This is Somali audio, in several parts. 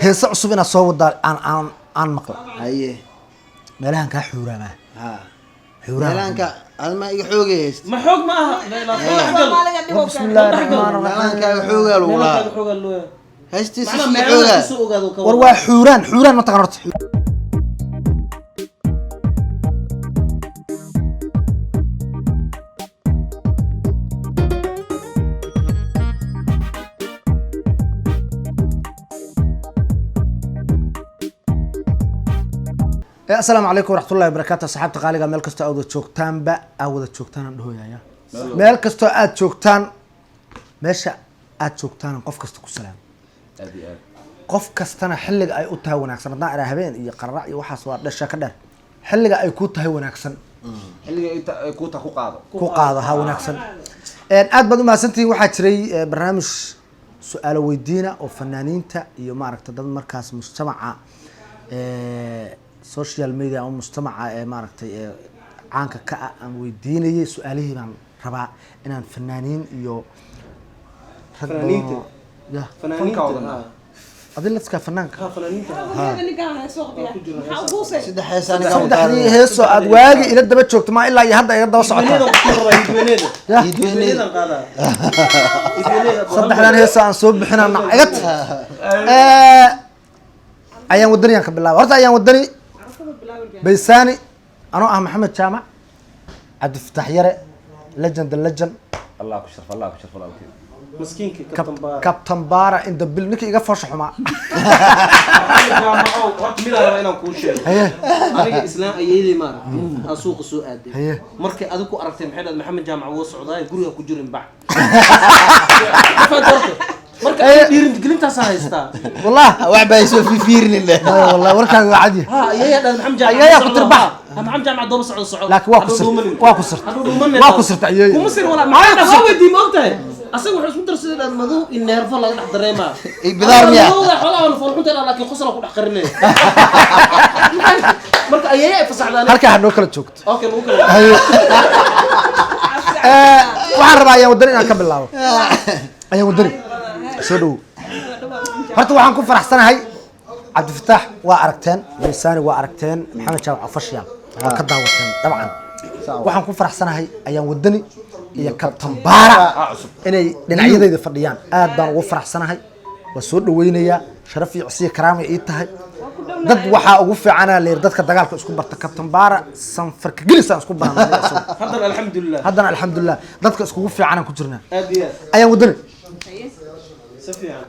heesa cusub inaad soo wadaa aan maqla haye meelahan kaa xuuraama ha xuuraama meelanka alma iga xoogayst ما حق معها bismillaahi raxmaani meelanka raxiim xoogaa lagu laa حق haysti si معنا xoogaa xoogaa war waa xuuraan ma taqaan horta السلام عليكم ورحمة الله وبركاته صحابتي قالقة ميل كستو أود جوجتان با أود جوجتان أن دهويا ميل كستو أود جوجتان ماشا أود جوجتان قف كستو كسلام قف كستنا حلق أي أوتها وناكسن ضاع رهبين يقرر يوحص وارد الشكل حلق أي كوتها وناكسن xilliga ay ku tahay ku qaado ha wanaagsan aad baad u mahadsantihiin waxaa jiray barnaamij su'aalo weydiina oo fanaaniinta iyo maaragta dad markaas mujtamaca social media ama mujtamaca maaragtay caanka ka ah aan weydiinayay su'aalihii baan rabaa inaan fanaaniin iyo فنانينتا ya فنانينتا adiladka fanaanka saddex heesaan iga saddexdii heeso aad waagi ila daba joogto ma ilaa iyo hadda iga daba socotaa saddexdan heeso aan soo bixinana igat ayaan wadaniyaan ka bilaaba horta ayaan wadani baysaani anoo ah maxamed jaamac cabdifataax yare legend allah ku sharf allah مسكينك كابتن بار kabtan baara inda bil ninkii iga foosha xumaa midaan inaan kuu sheego haye aniga islaan ayeeyday maara aan suuqa soo aaday haye markay adigu ku aragtay maxay dhahay maxamed jaamac wuu socdaa guriga ku jirin bac marka ay dhiirin gelintaas haystaa wallah wax baa soo fiirnin leh والله warkaaga waa cadi ha ayeeya dhahay maxamed jaamac ayeeya ku tirbax maxamed jaamac dooba socdo laakiin waa ku sirta ayeeya kuma sir wala maxay soo weydiin ma ogtahay asaga wuxuu isku darsaday dad madow in neerfo laga dhex dareema ay bidaar miya madowda xoolaha wala fool xunta laakiin qosla ku dhex qarinay marka ayeeya ay fasaxdaan halka ha noo kala joogto okay lagu kala haye waxaan rabaa ayaan wadani inaan ka bilaabo ayaan wadani soo dhow horta waxaan ku faraxsanahay cabdifataax waa aragteen baysaani waa aragteen maxamed jaamac official waa ka daawateen dabcan waxaan ku faraxsanahay ayaan wadani iyo kabtan baara inay dhinacyadayda fadhiyaan aad baan ugu faraxsanahay waa soo dhaweynayaa sharaf iyo cisiyo karaamay ii tahay dad waxaa ugu fiicana leer dadka dagaalka isku barta kabtan baara sanfarka gelisaan isku baranay haddana alxamdulilah haddana alxamdulilah dadka iskugu fiicanaan ku jirnaa aad iyo ayaan wadani si fiican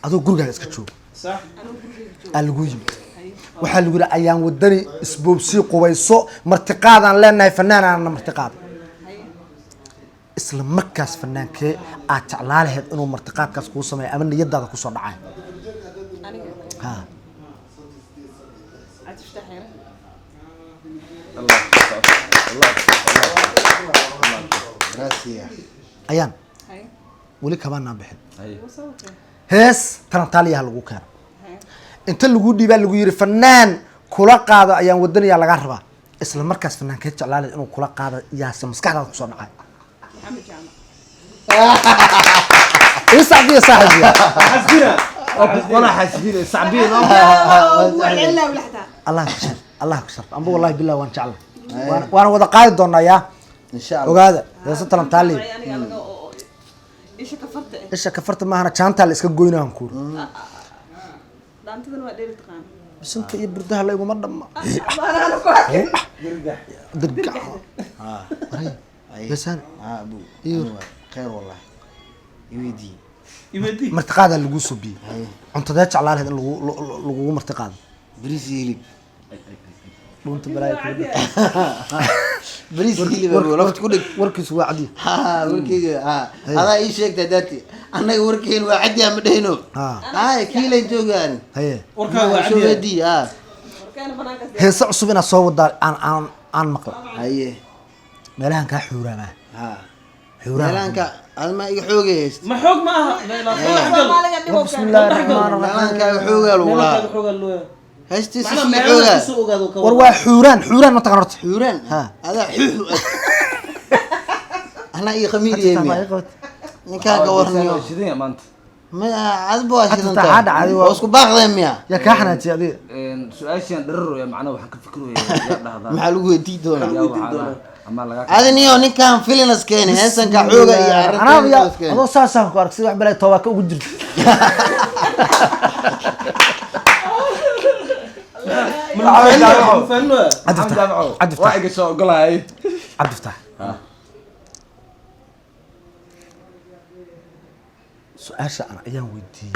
adoo gurigaaga iska jooga صح aa lagu yimid waxaa lagu yidhi ayaan wadani isboobsii qubayso martiqaadaan leenahay fanaanaana martiqaad isla markaas fanaankee aad jeclaa lahayd inuu martiqaadkaas kuu sameeyo ama niyadaada kusoo dhacay ha gracias ayaan weli kabaanaan bixin hees tarantaaliyaha lagu keeno inta lagu dhiibaa lagu yiri fanaan kula qaado ayaan wadaniyaa laga rabaa isla markaas fanaankee jeclaa lahayd inuu kula qaado yaase maskaxdaada kusoo dhacay ايه صعبيه صاحبي حسبنا wala xasbiin sacbiin الله يكسر الله يكسر ام والله بالله وان شاء الله وانا ودا قايد دونا يا ان شاء الله ogaada heesa tarantaali ايش كفرت isha kafarta maahana jaanta la iska goynaan kuur دانتدن waa dheeri taqaan bisinka iyo burdaha la iguma dhamma انا ku arkay dirga اي بسان ها ابو ايوه خير والله يودي يودي martiqaada lagu soo biyay cuntada jeclaa lahayd in lagu martiqaado بريس هيلب dhunta balaaya ku بريس هيلب لفت كل warkiisu waa cadi ها وركي ها هذا اي شيء داتي انا وركين واحد يا مدهنو ha هاي كيلين جوغان haye warkaaga waa شو cadi ودي ها warkaan banaanka heesa cusub inaad soo wadaa aan maqla هاي meelahan kaa xuuraama ها xuuraama meelanka alma iga xoogayst ما حق معها لا Soomaaliga dhibo بسم الله الرحمن الرحيم meelanka xoogaa lagu laa xoog loo haysti si macna xoogaa meelaha soo ogaado ka war waa xuuraan ma taqaan horta xuuraan ها هذا حوح انا اي خمير يمي ninka ka warniyo shidin maanta ما عاد بواش حتى انت عاد عادي واسكو باخذهم يا يا كاحنا تي su-aashan dhararo ya macnaha waxaan ka fikiraya yaa dhahdaa maxaa lagu weydiin doonaa yaa waxaa ama laga هذا نيو نكان فيلنس كين هيسن كحوجة يا انا يا هذا ساسان كو aragsi wax balay toobaka ugu jirto waa iga soo ogolahay عبد الفتاح su-aasha aan ayaan weydiiyey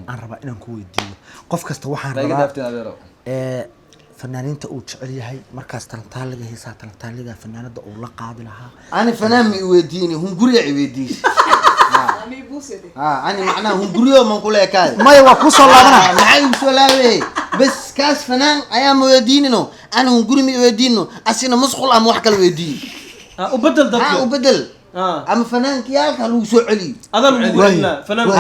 aan rabaa inaan ku weydiiyo qof kasta waxaan rabaa fanaaniinta uu jecel yahay markaas talantaaliga heesaa talantaaliga fanaanada uu la qaadi lahaa أنا فنان ميوديني هم قرية عبيديش مي بوسدي أنا معناه هم قرية من كل كذا maya waa ku soo laabana معي مسؤولة بس كاس فنان أيام ميوديني نو أنا هم قرية ميودينو أسينا مسخول أم وحكي الويدين وبدل دكتور وبدل أما فنان كيال كانوا سعلي هذا المقولنا فنان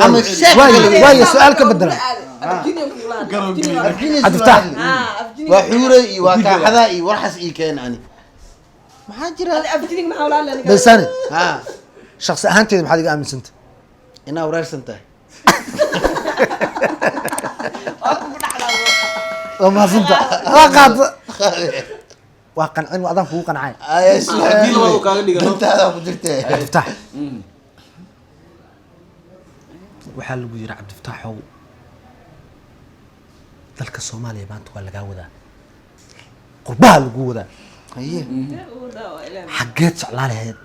أما الشيخ واي سؤالك بدل عبد الفتاح وحوري وكحذائي ورحسي كان أنا ما حاجر افجينك ما حول الله بساني ها شخص ahaanteed maxaad iga aaminsantahay إنا ورثنته وما زلت وقعد وقنعين وأذان فوق قنعين أي دي لو كان دغنا أنت هذا قدرته عبد الفتاح waxaa lagu yiri Cabdi Fataax oo dalka Soomaaliya maanta waa laga wadaa qurbaha lagu wadaa أيه xageed jeclaaleed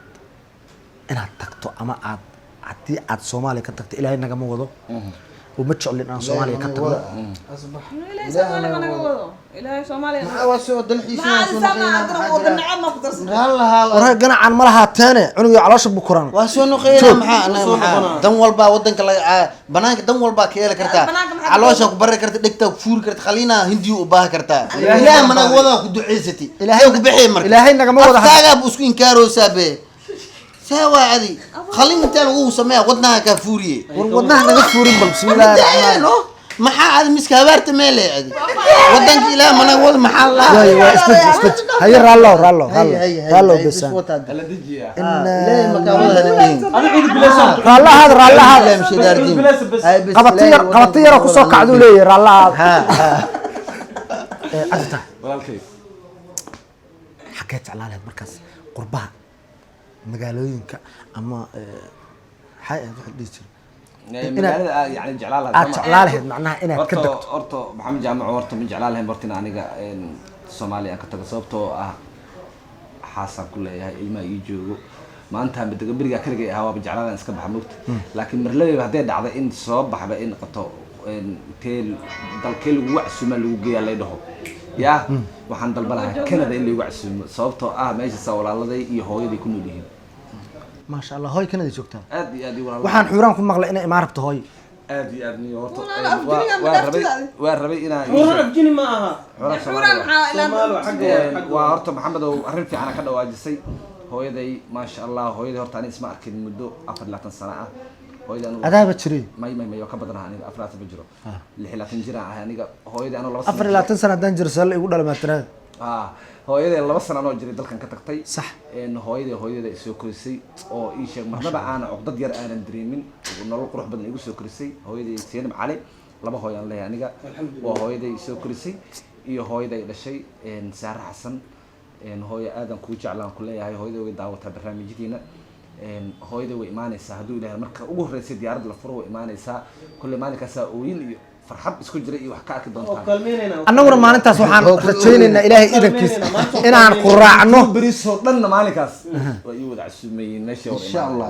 inaad tagto ama aad hadii aad Soomaaliya ka tagto ilaahay naga ma wado oo ma jeclin aan Soomaaliya ka tagno إلهي سومالي ما نقوله إلهي سومالي ما واسو دلحيس ما سمع أدرى ودنا ما قدرت هلا هلا waraa ganacan ma laha taane cunuga caloosha bu kuran واسو نقينا محا أنا محا دم والبا ودنك لا بنانك دم والبا كيلا كرتا علوشة كبر كرتا دكتا فور كرتا خلينا هندي وباه كرتا إلهي ما نقوله كدو عزتي إلهي وبحي مر ilaahay naga ma wada أفتاقا بوسكو إنكارو سابي سوا عادي خلينا نتانا وهو سماها ودناها كفوري wadnaha naga fuurin bal bismillaah maxaa aad miska habaarta meelay adi wadanka ilaa mana wada maxaa la way waa isbad hay raallo besan la dijiya ilaa ma ka wada hadin انا عيد بلاسان raallaha mshi daardiin qabatiyar ku soo kacdu leeyahay raallaha Cabdi walaalkay xageed jeclaaleed markaas qurbaha magaalooyinka ama hay wax dhigi magaalada yani jeclaan aad jeclaaleed macnaha inaad ka tagto horta maxamed jaamac horta min jeclaan lahayn bartina aniga Soomaaliya aan ka tago sababtoo ah xaasan ku leeyahay ilmaha ii joogo maanta badaga bariga kaliya ahaa waa jeclaan iska baxa mugta laakiin marlay haday dhacdo in soo baxba in qato teel dalkeel lagu wacsuuma lagu geeyaa la dhaho ya waxaan dalbanahay Canada in lagu wacsuumo sababtoo ah meesha sawalaaladay iyo hooyadii ku nool yihiin ما شاء الله هاي كندا joogtaa aad iyo aad walaal waxaan xuraan ku maqlay inay imaarabto hooy aad iyo aad niyo horta والله waa rabay inaan حوران افجيني معها حوران مالو حق waa horta maxamed oo arrin fiican ka dhawaajisay hooyaday ma sha Allah hooyaday horta aan isma arkin muddo 24 sano ah hooyaday anu adaaba jiray may ka badanahay aniga 4 jiro 26 jira ah aniga hooyaday anu 24 sano haddaan jiro sal igu dhalmaatiraad hooyaday 2 sano oo jiray dalkan ka tagtay sax hooyaday soo korisay oo ii sheeg marnaba aan caqdad yar aanan dareemin nolol qurux badan igu soo korisay hooyaday Seenab Cali laba hooyaan leeyahay aniga waa hooyaday soo korisay iyo hooyaday dhashay Saara Xasan hooyo aadan ku jeclaan ku leeyahay hooyaday way daawata barnaamijyadiina hooyaday way imaanaysaa haduu ilaahay marka ugu horeysay diyaarad la furo way imaanaysaa kulli maalinkaas ooyin iyo farxad isku jira iyo wax ka arki doontaan annaguna maalintaas waxaan rajaynaynaa ilaahay idankiisa inaan ku raacno bariso dhan maalinkaas waa ii wada casuumayeen meesha insha Allah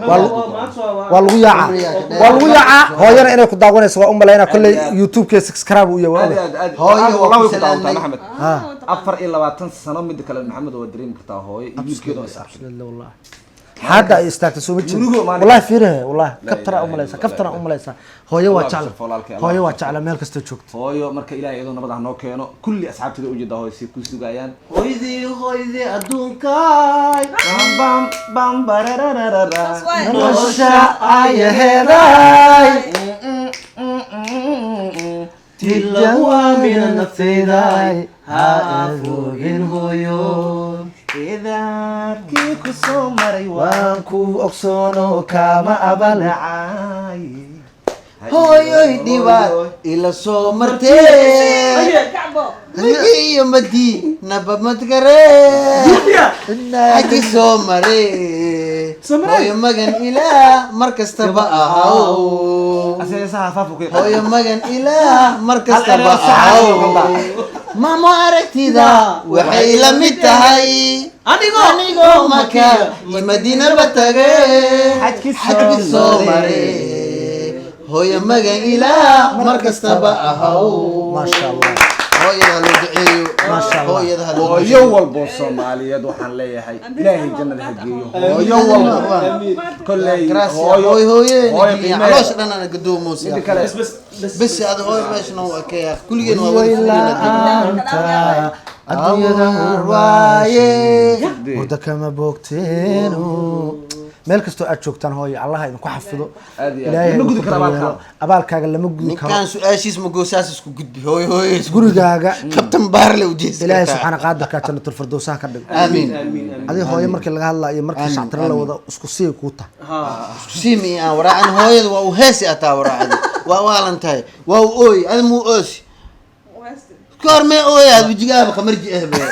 waa lagu yaacaa hooyana inay ku daawanayso waa u maleynaa kolley youtube-ka subscribe u yahay hooyo wallahi ku daawataa maxamed 24 sano mid kale maxamed waa dareemi kartaa hooyo wiilkeeda wallahi هذا يستاك سويتش والله فيره والله كفترة أم ليس هوي واتشعل هوي واتشعل مالك استوجكت هوي مركا إلهي إذا نبض عنو كيانو كل أصحاب تدي وجد هوي سيكو سوغايان هويدي أدونكاي بام بام برارارارا نوشا أي هداي تلوا من النفيداي هاذوين هويو إذا كيكو سومري وانكو أكسونو كاما أبلعاي hooyoy dhibaad ila soo martee kacbo iyo madi naba madgare xaggi soo mare hooyo magan ilaa mar kastaba ahaw aseesaha faafu ku hooyo magan ilaa mar kastaba ahaw maamo aragtida waxay la mid tahay anigoo maka iyo madiinaba tage xaggi soo mare hooyo magan ilaa mar kastaba ahaw maasha allah hooyada loo duceeyo Masha Allah. hooyada loo hooyo walbo Soomaaliyeed waxaan leeyahay ilaahay jannada ha geeyo hooyo walbo kolley hooyo hooyo caloosha dhan ana gadoomoos mid kale bas aad hooyo meeshana waa ka yaa kuligeen waa wada waylaanta adduunyada waaye muddo kama boogteeno meel kastoo aad joogtaan hooyo allaha idinku xafido Aad iyo aad. ilaahay Lama gudi idinku karo daryeelo. abaalkaaga lama gudi ninkaan karo su-aashiis ma goosaas isku gudbi hooyo hooyo gurigaaga kabtan baarle u jeesta ilaahay subxaana qaadirka jannatul firdawsaha ka dhigo amiin adiga hooyo markii laga hadlaayo markii Amiin, shactira la wada isku sii kuu tahay simi aan waraacan hooyada waa u heesi ataa waraacadi waa waalan tahay waa u ooy adi muu oosi كور ما أويا بيجيها بخمرجي أهبه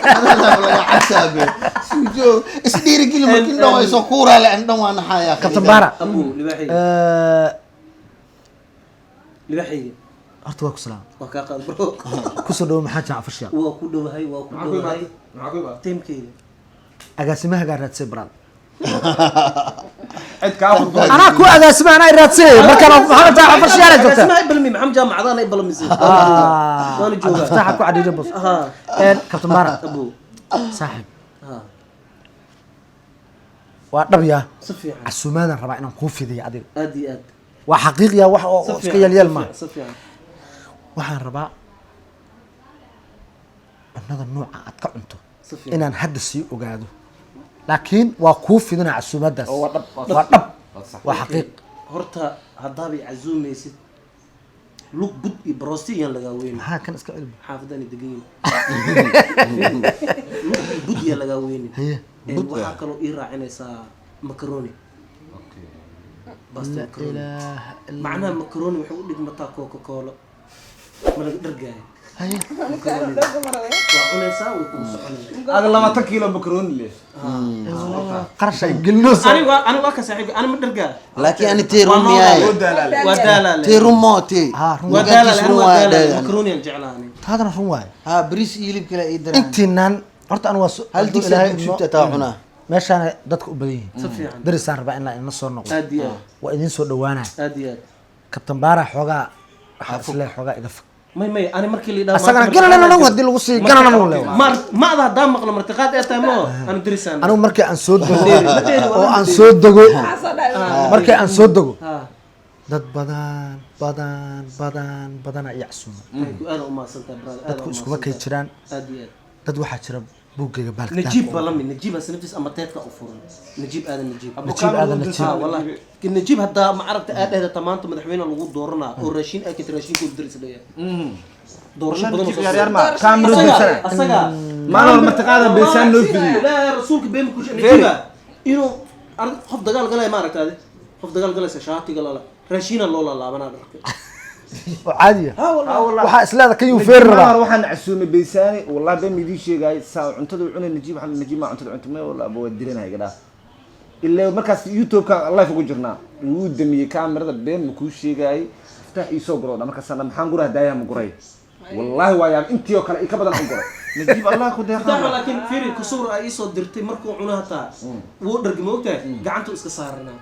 هذا ولا عسابه سوجو إسدير كلمة كنا يسكورها لأنه أنا حياة كابتن بارا أبو لباحي لباحي horta waa ku salaam وكاقا برو kusoo dhawo maxaa jaaca fashiya وكله هاي وكله هاي تيم كيدا agaasimahagaa raadsay baraad cid kaa furfur anaa ku agaasima anaa raadsay markaan maxaa jaaca fashiya la joogta اسمها بلمي محمد جامع عضانا يبلمي زين وانا جوا aftaaxa ku cadhiidha bos ها kabtan baara ابو saaxiib ها waa dhabyaa صفي عن casuumaadan rabaa inaan kuu fidiyo adiga ادي اد waa xaqiiqiya wax oo iska yalyeel maaha صفي عن waxaan rabaa cunnada nooca aad ka cunto صفي inaan hadda sii ogaado laakiin waa kuu fidina casuumadaas waa dhab waa dhab waa xaqiiq horta haddaabay casuumaysid lug bud iyo barosti iyaan lagaa weynin maxaa kan iska cilmi xaafadani degan yihin lug iyo bud iyaan lagaa weynin haye waxaa kaloo ii raacinaysaa macaroni basta macaroni ilaaha illa macnaha macaroni waxay u dhigmataa coca cola ma laga dhargaayo haye waa cunaysaa way kuu soconaysaa ada 20 kiilo macaroni leh qarash ay gelinayso aniga waa ka saaxiib ani ma dhargaa لكن أنا تيرو مياي waa daalaale تيرو موتي ها رun waa Waa daalaale gaajis waa run daalaale waa macaroni aan jeclaani taadana run waaye ها بريس يلي بكلا إيدرا intiinaan horta anu waa هل hadduu تكسب ilaahay شو idmo- تتاعنا meeshaana dadka u badan yihiin si fiican darisaan rabaa inaa ina soo noqdo aad iyo waa idiin soo dhawaanaya aad iyo aad kabtan baara xoogaa waxaa isle xoogaa iga fog may ani markii la yidhaha asagana ganana nagu haddii lagu sii ganana nagu leewa ma ada haddaa maqlo martiqaad ee tahay moo anu dirisaan anigu markii aan soo dego oo aan soo dego markii aan soo dego ha dad badan ayaa casuuma aad u maasantaa brother aad dadku iskuma kay jiraan aad iyo aad dad waxaa jira buuggayga baalkitaab najiib baa lamid najiib aa sanaftiis ama teedka u furan najiib aadan najiib najiib aadan najiib ha wallahi najiib haddaa ma aragta aad dhehda maanta madaxweyne lagu dooranaa oo raashin ay kanta raashinkooda daris leeyahay doorasho badan oo soo yaryar socda. ma kaamiro asaga dirsana asaga maalin martiqaada beesaan noo fidiyo لا رسولك بين كل شيء نجيبها إنه قف دجال قلنا ما عرفت هذا قف دجال قلنا سشاتي قال لا رشينا الله لا أنا أدرك oo caadiya ها والله waxaa isleeda kayuu feeri rabaa waxaan casuumay beesaani wallahi been midii sheegay saa cuntada uu cunay najiib waxaan najiib ma cuntada cunta ma wallahi baa dirinay gadaa ilaa markaas youtube ka live ugu jirnaa uu damiyay kaamirada been ma ku sheegay fatax ii soo garo markaas ana maxaan guraa daaya ma guray wallahi waa yaab intii oo kale ka badan aan guray najiib allah ku deeqaa لكن فيري كسور أي صوت درتي مركو عناها تا ودرج موته قعنتو إسك صارنا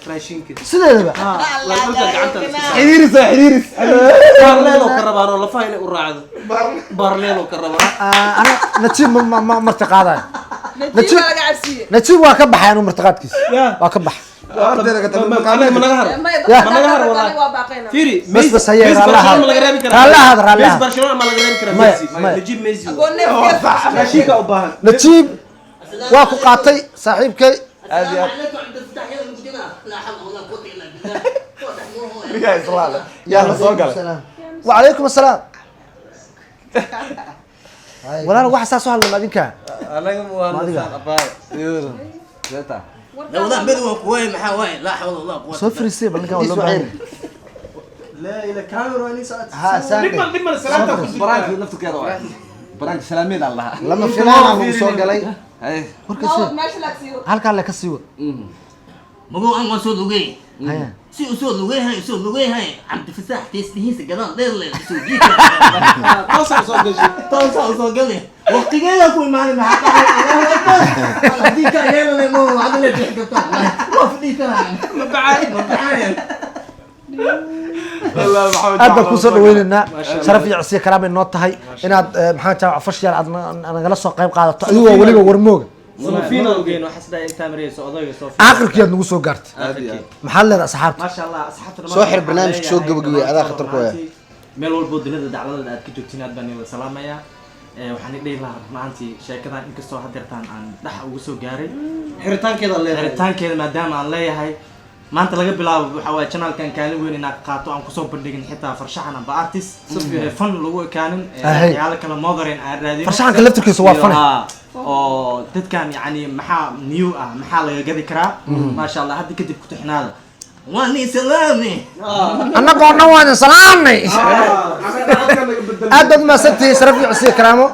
راشين كده sideedaba ها لا قلت قعنتو xiriiris xiriiris بارليلو كربان ولا فاين وراعد بارليلو كربان ana najiib ma martiqaadayo نجيب laga cabsiye najiib waa ka baxay anu martiqaadkiisa waa ka bax ما نهار فيري بس بس هي برشلونة ما لقى رالها بس رالها برشلونة ما لقى كرا ما- ميسي ما- نجيب ميسي goonneef راشيك أو باهن najiib waa ku qaatay saaxiibkay yaa la soo galay وعليكم السلام walaal waxa saas oo hadlay adinka anaga waa Adiga. abaay seeta لو ذا بدو كوي محاوي لا حول الله قوة soo fariisay bal ninka waa loo baahan yahay. لا الى كاميرا اني ساعات ها سامي دم السلامه برانك نفسك كذا واحد برانك سلامين الله لما فيلان ابو سو galay هاي ما ماشي لك سيو halkaa le ka sii wad مبو أنا سود لوجي haya سود لوجي هاي سود لوجي هاي عبد الفتاح تسنيه سجلان ده اللي سود جيت توصل صوت جي توصل قال لي وقت جاي أكون معي مع دي كان يلا مو عدل الضحك بتاعه ما في دي كان مبعاين aad baan kusoo dhaweynaynaa sharaf iyo cisiya karaamay noo tahay inaad maxamed jaawac fashiyaal aad nagala soo qayb qaadato adigoo weliba warmooga صوفينا وجينا وحسنا انت مريض سعودي صوفي aakhirkii aad nagu soo gaartay maxaad leedahay asxaabta ما شاء الله اصحابنا soo xir barnaamijka soo gabagabay adaa khatar ku ah meel walbo dunida dacwadada aad ka joogtiin aad baan idin salaamayaa waxaan idhihi lahaa maantii sheekadan inkastoo hadeertaan aan dhex ugu soo gaaray xiritaankeeda leedahay xiritaankeeda maadaama aan leeyahay maanta laga bilaabo waxa waaye channelkan kaalin weyn inaan qaato aan kusoo bandhigin xitaa farshaxan amba artist fan lagu ekaanin waxyaalo kale modern aan raadin farshaxanka laftirkiisa waa fane oo dadkan yani maxaa new ah maxaa laga gadi karaa maasha allah hadda kadib ku tixnaada واني سلامي annagoo dhan waan salaamnay aad baad mahadsantihiin sharaf iyo cisiya karaamo